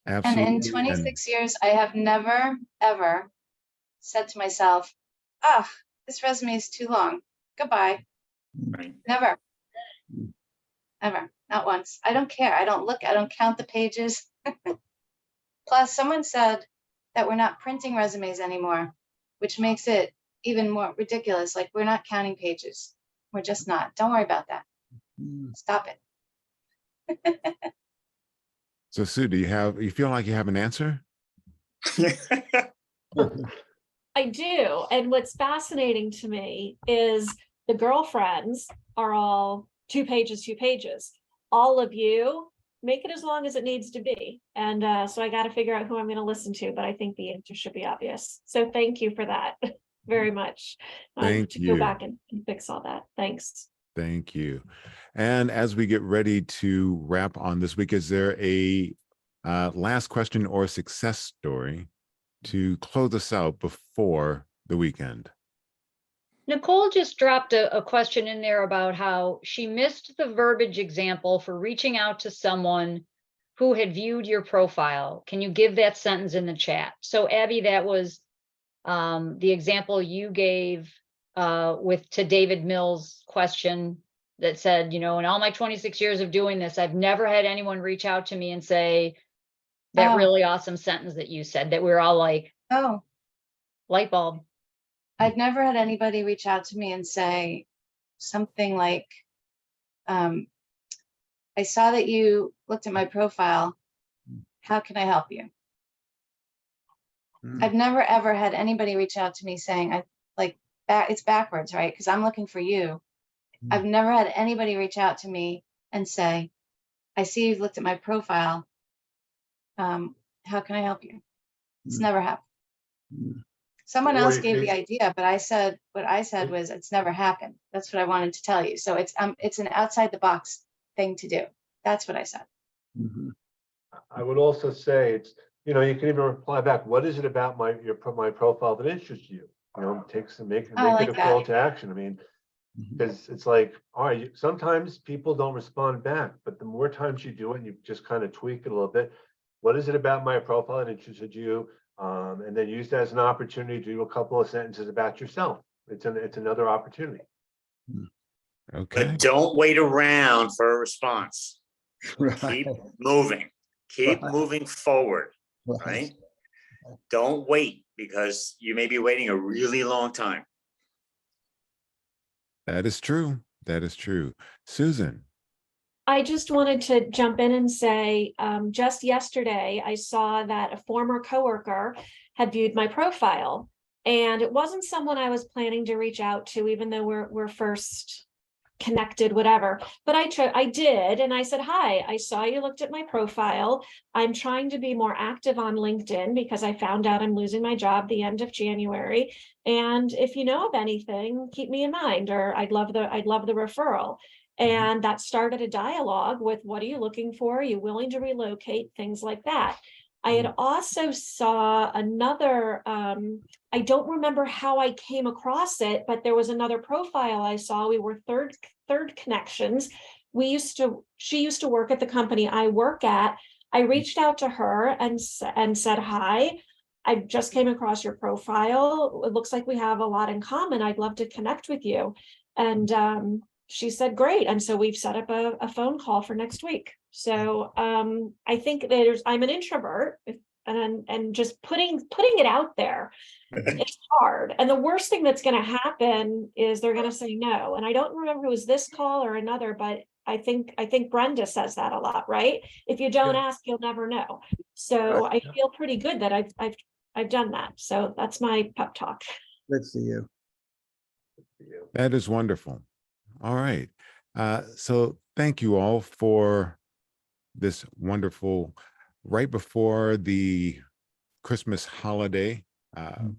Absolutely. And in 26 years, I have never, ever said to myself, this resume is too long. Goodbye. Right. Never. Ever. Not once. I don't care. I don't look. I don't count the pages. Plus, someone said that we're not printing resumes anymore, which makes it even more ridiculous. Like, we're not counting pages. We're just not. Don't worry about that. Stop it. So Sue, you feel like you have an answer? I do. And what's fascinating to me is the girlfriends are all 2 pages, 2 pages. All of you, make it as long as it needs to be. And so I got to figure out who I'm going to listen to, but I think the answer should be obvious. So thank you for that very much. Thank to you. go back and fix all that. Thanks. Thank you. And as we get ready to wrap on this week, is there a last question or success story to close us out before the weekend? Nicole just dropped a question in there about how she missed the verbiage example for reaching out to someone who had viewed your profile. Can you give that sentence in the chat? So Abby, that was the example you gave to David Mills' question that said, in all my 26 years of doing this, I've never had anyone reach out to me and say that really awesome sentence that you said, that we're all like, oh, light bulb. I've never had anybody reach out to me and say something like, I saw that you looked at my profile. How can I help you? I've never, ever had anybody reach out to me saying, it's backwards, right? Because I'm looking for you. I've never had anybody reach out to me and say, I see you've looked at my profile. How can I help you? It's never happened. Someone else gave the idea, but what I said was it's never happened. That's what I wanted to tell you. So it's an outside the box thing to do. That's what I said. I would also say you can even reply back. What is it about my profile that interests you? Make it a call to action. I mean, because it's like, all right, sometimes people don't respond back, but the more times you do it, and you just kind of tweak it a little bit. What is it about my profile that interested you? And then use that as an opportunity to do a couple of sentences about yourself. It's another opportunity. Okay. But don't wait around for a response. Right. Keep moving. Keep Right. moving forward, Right. right? Don't wait, because you may be waiting a really long time. That is true. That is true. Susan. I just wanted to jump in and say, just yesterday, I saw that a former coworker had viewed my profile. And it wasn't someone I was planning to reach out to, even though we're first connected, whatever. But I did, and I said, hi, I saw you looked at my profile. I'm trying to be more active on LinkedIn because I found out I'm losing my job the end of January. And if you know of anything, keep me in mind, or I'd love the referral. And that started a dialogue with, what are you looking for? Are you willing to relocate? Things like that. I had also saw another, I don't remember how I came across it, but there was another profile I saw. We were third connections. She used to work at the company I work at. I reached out to her and said, hi, I just came across your profile. It looks like we have a lot in common. I'd love to connect with you. And she said, great. And so we've set up a phone call for next week. So I think I'm an introvert, and just putting it out there, it's hard. And the worst thing that's going to happen is they're going to say no. And I don't remember if it was this call or another, but I think Brenda says that a lot, right? If you don't ask, you'll never know. So I feel pretty good that I've done that. So that's my pep talk. Good for you. That is wonderful. All right. So thank you all for this wonderful, right before the Christmas holiday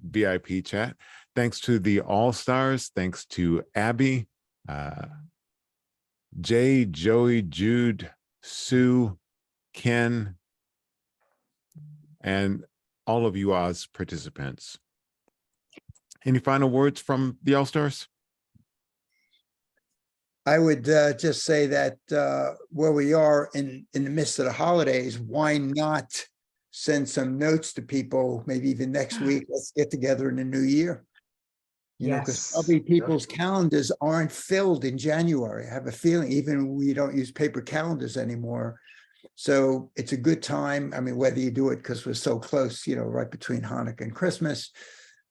VIP chat. Thanks to the All-Stars. Thanks to Abby, Jay, Joey, Jude, Sue, Ken, and all of you Oz participants. Any final words from the All-Stars? I would just say that where we are in the midst of the holidays, why not send some notes to people, maybe even next week? Let's get together in the new year. You know, because probably people's calendars aren't filled in January. I have a feeling even we don't use paper calendars anymore. So it's a good time. I mean, whether you do it because we're so close, you know, right between Hanukkah and Christmas,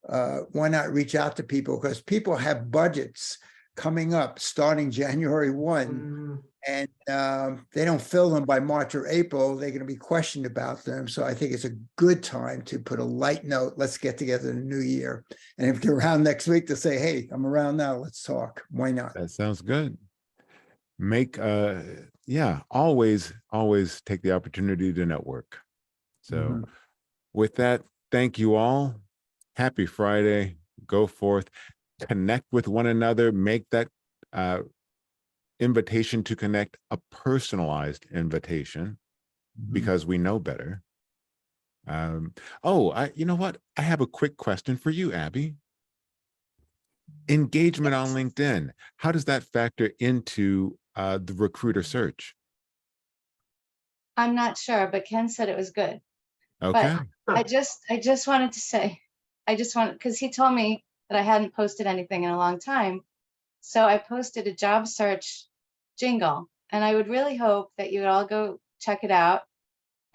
why not reach out to people? Because people have budgets coming up starting January 1, and they don't fill them by March or April. They're going to be questioned about them. So I think it's a good time to put a light note. Let's get together in the new year. And if you're around next week, to say, hey, I'm around now, let's talk. Why not? That sounds good. Always take the opportunity to network. So with that, thank you all. Happy Friday. Go forth, connect with one another, make that invitation to connect a personalized invitation, because we know better. You know what? I have a quick question for you, Abby. Engagement on LinkedIn, how does that factor into the recruiter search? I'm not sure, but Ken said it was good. Okay. But I just wanted to say, because he told me that I hadn't posted anything in a long time. So I posted a job search jingle, and I would really hope that you would all go check it out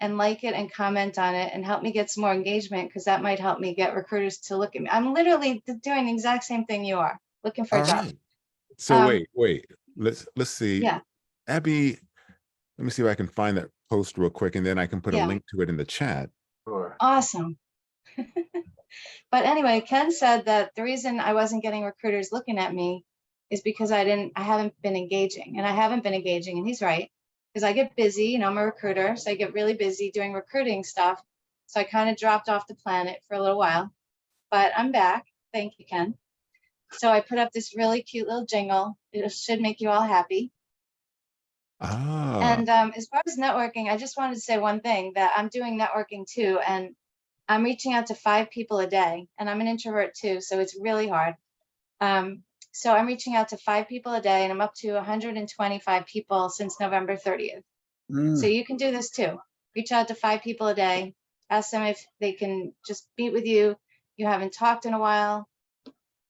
and like it and comment on it and help me get some more engagement, because that might help me get recruiters to look at me. I'm literally doing the exact same thing you are, looking for a job. Right. So wait, let's see. Yeah. Abby, let me see if I can find that post real quick, and then I can put a link to it in the chat. Sure. Awesome. But anyway, Ken said that the reason I wasn't getting recruiters looking at me is because I haven't been engaging, and I haven't been engaging. And he's right, because I get busy, you know, I'm a recruiter. So I get really busy doing recruiting stuff. So I kind of dropped off the planet for a little while, but I'm back. Thank you, Ken. So I put up this really cute little jingle. It should make you all happy. And as far as networking, I just wanted to say one thing, that I'm doing networking too. And I'm reaching out to 5 people a day, and I'm an introvert too, so it's really hard. So I'm reaching out to 5 people a day, and I'm up to 125 people since November 30th. So you can do this too. Reach out to 5 people a day, ask them if they can just meet with you. You haven't talked in a while.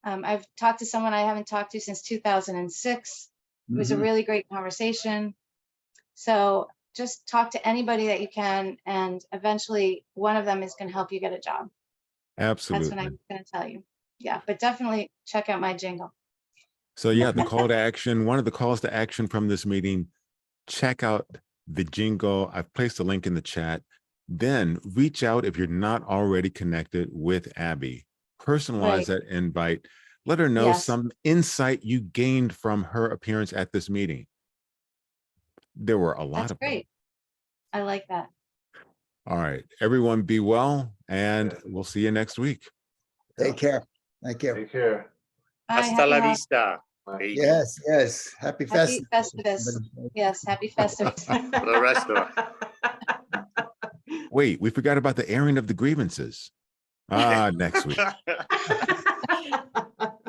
I've talked to someone I haven't talked to since 2006. It was a really great conversation. So just talk to anybody that you can, and eventually one of them is going to help you get a job. That's what Absolutely. I'm going to tell you. Yeah, but definitely check out my jingle. So yeah, the call to action, one of the calls to action from this meeting, check out the jingle. I've placed a link in the chat. Then reach out if you're not already connected with Abby. Personalize that invite. Let her know Yes. some insight you gained from her appearance at this meeting. There were a lot That's of them. great. I like that. All right, everyone be well, and we'll see you next week. Take care. Thank you. Take care. Bye, Hasta happy la hol- vista. Bye. baby. Yes, yes. Happy Happy Festivus. Festivus. Yes, happy Festivus. The rest of Wait, we forgot about the airing of the grievances. Next week.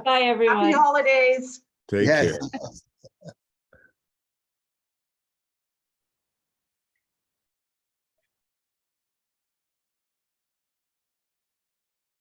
Bye, everyone. Happy holidays. Take Yes. care.